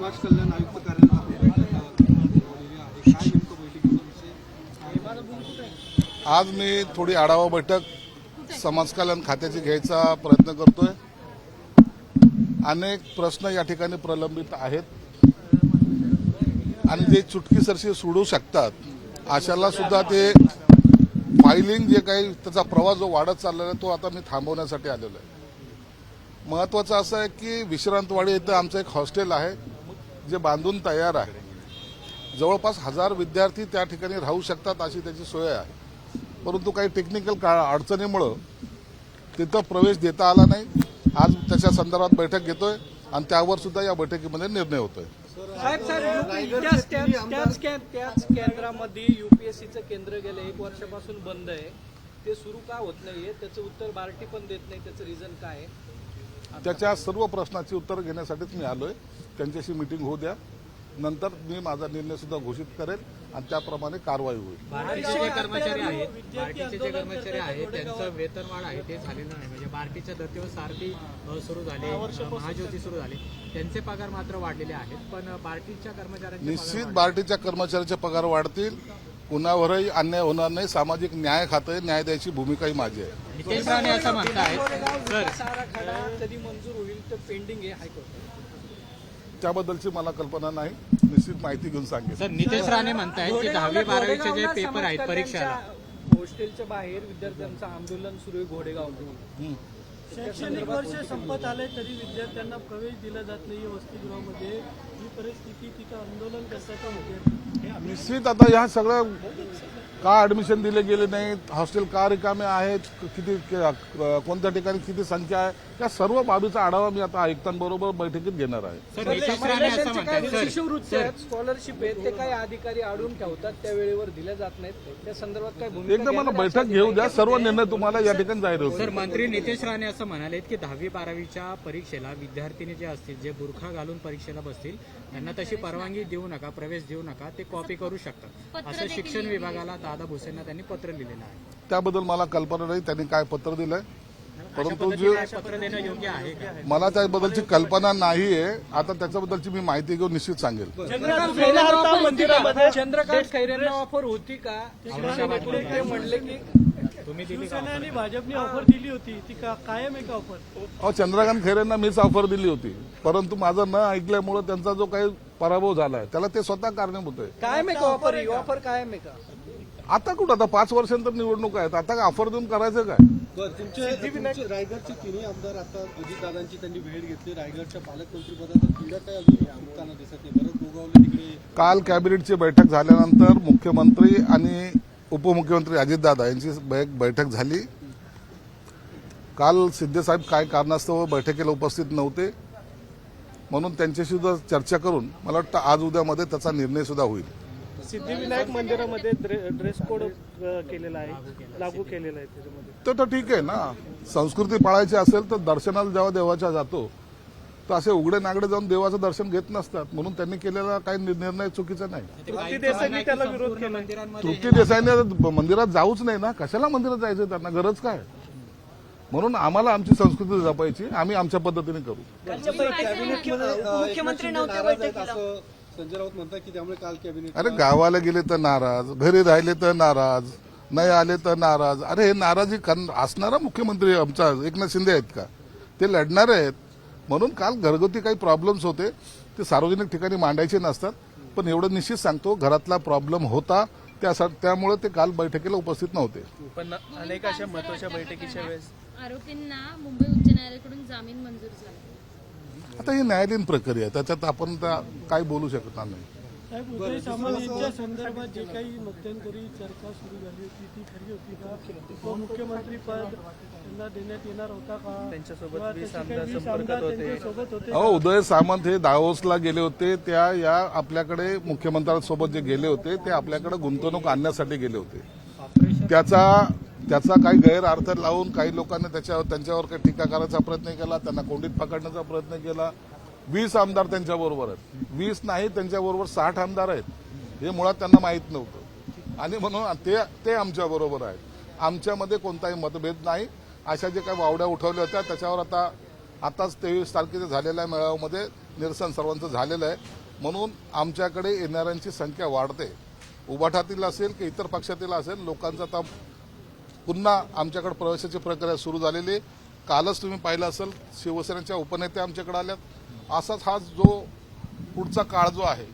समाज कल्याण आयुक्त कार्यालयात काय नेमकं बैठकीचा विषय? आज मी थोडी आढावा बैठक समाज कल्याण खात्याची घ्यायचा प्रयत्न करतोय। अनेक प्रश्न या ठिकाणी प्रलंबित आहेत आणि जे चुटकीसरशी सोडू शकतात अशाला सुद्धा ते फायलिंग जे काही त्याचा प्रवास जो वाढत चाललेला आहे तो आता मी थांबवण्यासाठी आलेलो आहे। महत्त्वाचं असं आहे की विश्रांतवाडी इथं आमचं एक हॉस्टेल आहे जे बांधून तयार आहे। जवळपास 1000 विद्यार्थी त्या ठिकाणी राहू शकतात अशी त्याची सोय आहे, परंतु काही टेक्निकल अडचणीमुळे तिथं प्रवेश देता आला नाही। आज त्याच्या संदर्भात बैठक घेतोय आणि त्यावर सुद्धा या बैठकीमध्ये निर्णय होतोय। त्याच केंद्रामध्ये युपीएससीचं केंद्र गेले 1 वर्षापासून बंद आहे, ते सुरू का होत नाहीये? त्याचं उत्तर बार्टी पण देत नाही, त्याचं रिझन काय आहे? त्याच्या सर्व प्रश्नाची उत्तर घेण्यासाठीच मी आलोय। त्यांच्याशी मीटिंग होऊ द्या, नंतर मी माझा निर्णय सुद्धा घोषित करेल आणि त्याप्रमाणे कारवाई होईल। बार्टीचे जे कर्मचारी आहेत त्यांचं वेतनवाढ आहे ते झालेलं नाही। म्हणजे बार्टीच्या धर्तीवर सारथी सुरू झाले, महाज्योती सुरू झाली, त्यांचे पगार मात्र वाढलेले आहेत, पण बार्टीच्या कर्मचाऱ्यांचे निश्चित बार्टीच्या कर्मचाऱ्यांचे पगार वाढतील, कुणावरही अन्याय होणार नाही। सामाजिक न्याय खातं न्याय द्यायची भूमिकाही माझी आहे। नितेश राणे असं म्हणतायत कधी मंजूर होईल तर पेंडिंग आहे हायकोर्ट, त्याबद्दलची मला कल्पना नाही, निश्चित माहिती घेऊन सांगेन। सर नितेश राणे म्हणतायत की 10वी 12वीचे जे पेपर आहेत परीक्षा हॉस्टेलच्या बाहेर विद्यार्थ्यांचं आंदोलन सुरू आहे घोडेगाव। शैक्षणिक वर्ष संपत आले तरी विद्यार्थ्यांना प्रवेश दिला जात नाही वसतिगृहामध्ये, ही परिस्थिती तिथं आंदोलन कशाचं होते? निश्चित आता ह्या सगळं का ऍडमिशन दिले गेले नाहीत, हॉस्टेल का रिकामे आहेत, किती कोणत्या ठिकाणी किती संख्या आहे, या सर्व बाबीचा आढावा मी आता आयुक्तांबरोबर बैठकीत घेणार आहे। सर नितेश राणे असं म्हणतायत स्कॉलरशिप आहेत ते काही अधिकारी अडवून ठेवतात, त्या वेळेवर दिल्या जात नाहीत, त्या संदर्भात काय भूमिका? एकदा मला बैठक घेऊ द्या, सर्व निर्णय तुम्हाला या ठिकाणी जाहीर होतील। सर मंत्री नितेश राणे असं म्हणालेत की 10वी 12वीच्या परीक्षेला विद्यार्थिनी जे असतील जे बुरखा घालून परीक्षेला बसतील त्यांना तशी परवानगी देऊ नका, प्रवेश देऊ नका, ते कॉपी करू शकतात असं शिक्षण विभागाला दादा भुसेंना त्यांनी पत्र लिहिलेलं आहे। त्याबद्दल मला कल्पना नाही त्यांनी काय पत्र दिलंय, परंतु पत्र देणं योग्य आहे का? मला त्याबद्दलची कल्पना नाहीये। आता त्याच्याबद्दलची मी माहिती घेऊन निश्चित सांगेल। चंद्रकांत खैरेंना ऑफर होती का? ते म्हणले की तुम्ही दिली का? शिवसेना आणि भाजपने ऑफर दिली होती, ती कायम आहे का ऑफर? चंद्रकांत खैरेंना मीच ऑफर दिली होती, परंतु माझं न ऐकल्यामुळे त्यांचा जो काही पराभव झालाय त्याला ते स्वतः कारणीभूत आहे। कायम आहे का ऑफर? ऑफर कायम आहे का? आता कुठं, आता 5 वर्षांतर निवडणूक आहेत, आता ऑफर देऊन करायचं काय? तुमचे रायगडचे तिन्ही आमदार आता अजितदादांची त्यांनी भेट घेतली, रायगडच्या पालकमंत्रीपदाचा क्रीडा काय अजून सुटताना दिसत नाही, बरंच दोघावले तिकडे। काल कॅबिनेटची बैठक झाल्यानंतर मुख्यमंत्री आणि उपमुख्यमंत्री अजितदादा यांची बैठक झाली। काल शिंदेसाहेब काय कारणास्तव बैठकीला उपस्थित नव्हते, म्हणून त्यांच्याशी सुद्धा चर्चा करून मला वाटतं आज उद्यामध्ये त्याचा निर्णय सुद्धा होईल। सिद्धिविनायक मंदिरामध्ये ड्रेस कोड केलेला आहे, लागू केलेला आहे त्याच्यामध्ये, तर ठीक आहे ना, संस्कृती पाळायची असेल तर दर्शनाला जेव्हा देवाच्या जातो तर असे उघडे नागडे जाऊन देवाचं दर्शन घेत नसतात, म्हणून त्यांनी केलेला काही निर्णय चुकीचा नाही। तृप्ती देसाईंनी त्याला विरोध केला। तृप्ती देसाईने मंदिरात जाऊच नाही ना, कशाला मंदिरात जायचं, त्यांना गरज काय? म्हणून आम्हाला आमची संस्कृती जपायची, आम्ही आमच्या पद्धतीने करू। मुख्यमंत्री नव्हते बैठकीला संजय राऊत म्हणतात की त्यामुळे काल कॅबिनेट। अरे गावाला गेले तर नाराज, घरी राहिले तर नाराज, नाही आले तर नाराज। अरे हे नाराजी असणारा मुख्यमंत्री आमचा एकनाथ शिंदे आहेत का? ते लढणार आहेत, म्हणून काल घरगुती काही प्रॉब्लेम्स होते ते सार्वजनिक ठिकाणी मांडायचे नसतात, पण एवढं निश्चित सांगतो घरातला प्रॉब्लेम होता, त्यामुळे ते काल बैठकीला उपस्थित नव्हते। पण अनेक अशा महत्वाच्या बैठकीच्या वेळेस आरोपींना मुंबई उच्च न्यायालयाकडून जामीन मंजूर झाला। आता ही न्यायालयीन प्रक्रिया आहे, त्याच्यात आपण काय बोलू शकणार नाही। साहेब, उदय सामंत यांच्या संदर्भात जे काही मध्यंतरी चर्चा सुरू झाली होती ती खरी होती का? मुख्यमंत्री पद त्यांना देण्यात येणार होता का? त्यांच्यासोबत 20 आमदार संपर्कात होते। उदय सामंत हे दावोसला गेले होते, त्या या आपल्याकडे मुख्यमंत्र्यांसोबत जे गेले होते ते आपल्याकडे गुंतवणूक आणण्यासाठी गेले होते। त्याचा काही गैरअर्थ लावून काही लोकांनी त्यांच्यावर काही टीका करायचा प्रयत्न केला, त्यांना कोंडीत पकडण्याचा प्रयत्न केला। 20 आमदार त्यांच्याबरोबर आहेत, 20 नाही त्यांच्याबरोबर 60 आमदार आहेत, हे मुळात त्यांना माहीत नव्हतं आणि म्हणून ते आमच्याबरोबर आहेत। आमच्यामध्ये कोणताही मतभेद नाही। अशा जे काही वावड्या उठवल्या होत्या त्याच्यावर आताच 23 तारखेच्या झालेल्या मेळाव्यामध्ये निरसन सर्वांचं झालेलं आहे. म्हणून आमच्याकडे येणाऱ्यांची संख्या वाढते. उबाठातील असेल की इतर पक्षातील असेल, लोकांचा आता पुन्हा आमच्याकडे प्रवेशाची प्रक्रिया सुरू झालेली आहे. कालच तुम्ही पाहिलं असेल शिवसेनेच्या उपनेत्या आमच्याकडे आल्यात. असाच हा जो पुढचा काळ जो आहे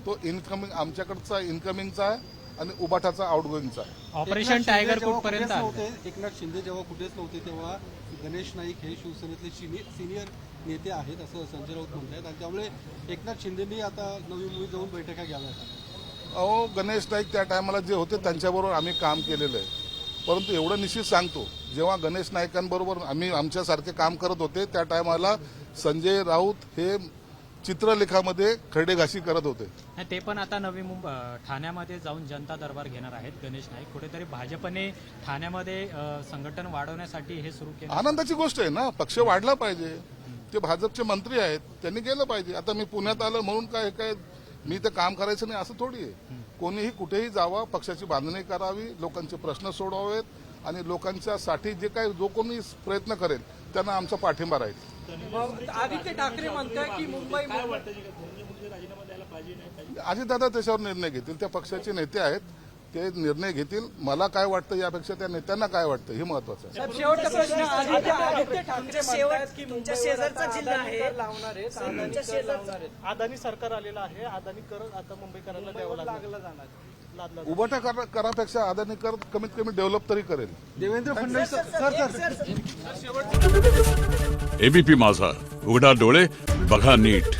तो इनकमिंग आमच्याकडचा इनकमिंगचा आहे आणि उबाठाचा आउटगोईंगचा आहे. ऑपरेशन टायगर कुठपर्यंत आलं? एकनाथ शिंदे जेव्हा कुठेच नव्हते तेव्हा गणेश नाईक हे शिवसेनेतले सिनियर नेते आहेत असं संजय राऊत म्हणतात आणि त्यामुळे एकनाथ शिंदेंनी आता नवी मुंबईत जाऊन बैठका घ्याव्यात. अहो, गणेश नाईक त्या टायमाला जे होते त्यांच्याबरोबर आम्ही काम केलेलं आहे. परंतु एवढं निश्चित सांगतो, जेव्हा गणेश नाईकांबरोबर आम्ही आमच्यासारखे काम करत होते त्या टायमाला संजय राऊत हे चित्रलेखामध्ये खरडेघाशी करत होते. ते पण आता नवी मुंबई ठाण्यामध्ये जाऊन जनता दरबार घेणार आहेत गणेश नाईक. कुठेतरी भाजपने ठाण्यामध्ये संघटन वाढवण्यासाठी हे सुरू केलं. आनंदाची गोष्ट आहे ना, पक्ष वाढला पाहिजे. ते भाजपचे मंत्री आहेत, त्यांनी गेलं पाहिजे. आता मी पुण्यात आलं म्हणून काय मी ते काम करायचं नाही असं थोडी आहे. कोणीही कुठेही जावा, पक्षाची बांधणी करावी, लोकांचे प्रश्न सोडवावेत आणि लोकांच्यासाठी जो कोणी प्रयत्न करेल त्यांना आमचा पाठिंबा राहील. आदित्य ठाकरे म्हणताय की मुंबई अजितदादा त्याच्यावर निर्णय घेतील. त्या पक्षाचे नेते आहेत, ते निर्णय घेतील. मला काय वाटतं यापेक्षा त्या नेत्यांना काय वाटतं हे महत्वाचं आहे. साहेब, शेवटचा प्रश्न. आदित्य ठाकरे म्हणतायत की तुमच्या शेजारचा जिल्हा आहे. लावणार आहेत, तुमच्या शेजारचा अदानी सरकार आलेलं आहे. अदानी कर आता मुंबईकरांना द्यावं लागलं जाणार. लागलं. उबाठा करापेक्षा अदानी कर कमीत कमी डेव्हलप तरी करेल. देवेंद्र फडणवीस सर एबीपी माझा, उघडा डोळे बघा नीट.